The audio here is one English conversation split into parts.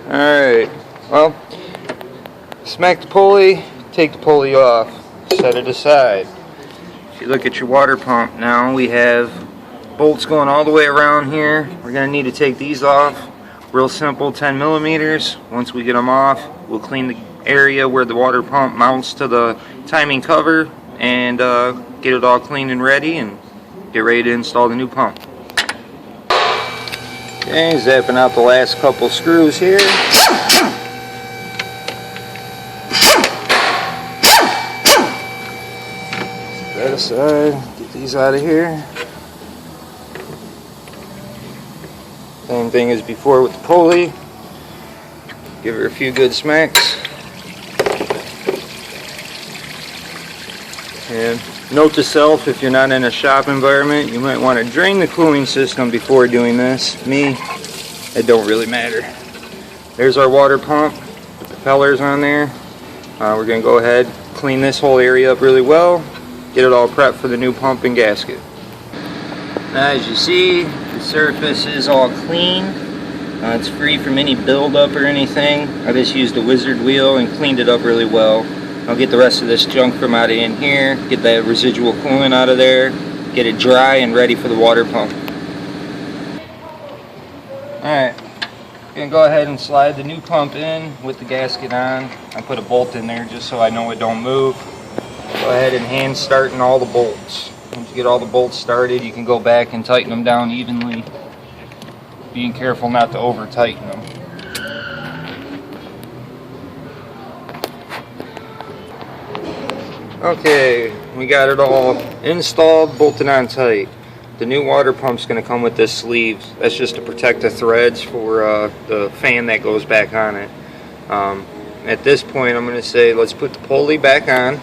Alright, well, smack the pulley, take the pulley off, set it aside. If you look at your water pump now, we have bolts going all the way around here. We're going to need to take these off. Real simple, 10 millimeters. Once we get them off, we'll clean the area where the water pump mounts to the timing cover and get it all clean and ready and get ready to install the new pump. Okay, zapping out the last couple screws here. Set that aside, get these out of here. Same thing as before with the pulley. Give her a few good smacks. And note to self, if you're not in a shop environment, you might want to drain the cooling system before doing this. Me, it don't really matter. There's our water pump, the propellers on there. We're going to go ahead, clean this whole area up really well, get it all prepped for the new pump and gasket. Now, as you see, the surface is all clean. It's free from any buildup or anything. I just used a wizard wheel and cleaned it up really well. I'll get the rest of this junk from out of in here, get that residual coolant out of there, get it dry and ready for the water pump. Alright, gonna go ahead and slide the new pump in with the gasket on. I put a bolt in there just so I know it don't move. Go ahead and hand starting all the bolts. Once you get all the bolts started, you can go back and tighten them down evenly, being careful not to over tighten them. Okay, we got it all installed, bolted on tight. The new water pump's going to come with this sleeve. That's just to protect the threads for the fan that goes back on it. At this point, I'm going to say let's put the pulley back on.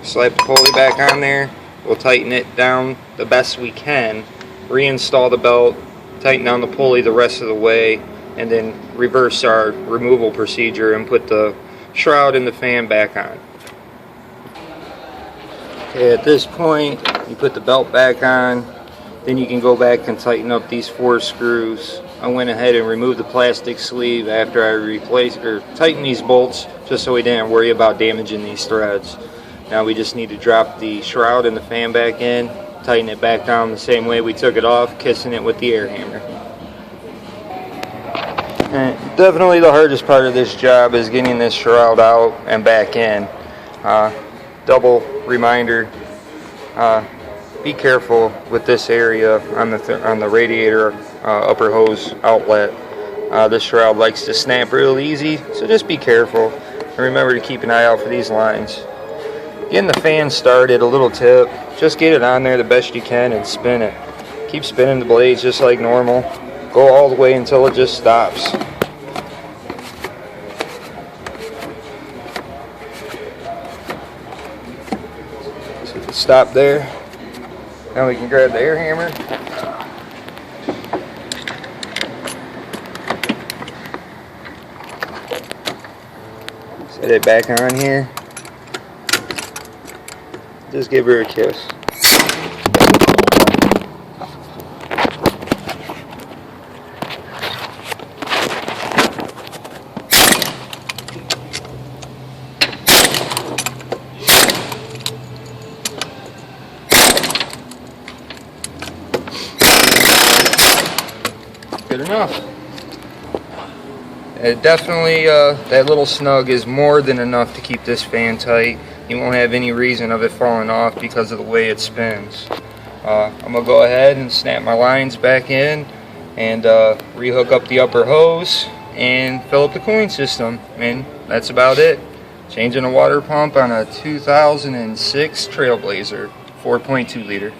Slap the pulley back on there. We'll tighten it down the best we can. Reinstall the belt, tighten down the pulley the rest of the way, and then reverse our removal procedure and put the shroud and the fan back on. Okay, at this point, you put the belt back on, then you can go back and tighten up these 4 screws. I went ahead and removed the plastic sleeve after I replaced or tightened these bolts, just so we didn't worry about damaging these threads. Now we just need to drop the shroud and the fan back in, tighten it back down the same way we took it off, kissing it with the air hammer. And definitely the hardest part of this job is getting this shroud out and back in. Double reminder, be careful with this area on the radiator upper hose outlet. This shroud likes to snap real easy, so just be careful and remember to keep an eye out for these lines. Getting the fan started, a little tip, just get it on there the best you can and spin it. Keep spinning the blades just like normal. Go all the way until it just stops. Stop there. Now we can grab the air hammer. Set it back on here. Just give her a kiss. Good enough. Definitely that little snug is more than enough to keep this fan tight. You won't have any reason of it falling off because of the way it spins. I'm going to go ahead and snap my lines back in and rehook up the upper hose and fill up the cooling system, and that's about it. Changing a water pump on a 2006 Trailblazer 4.2 liter.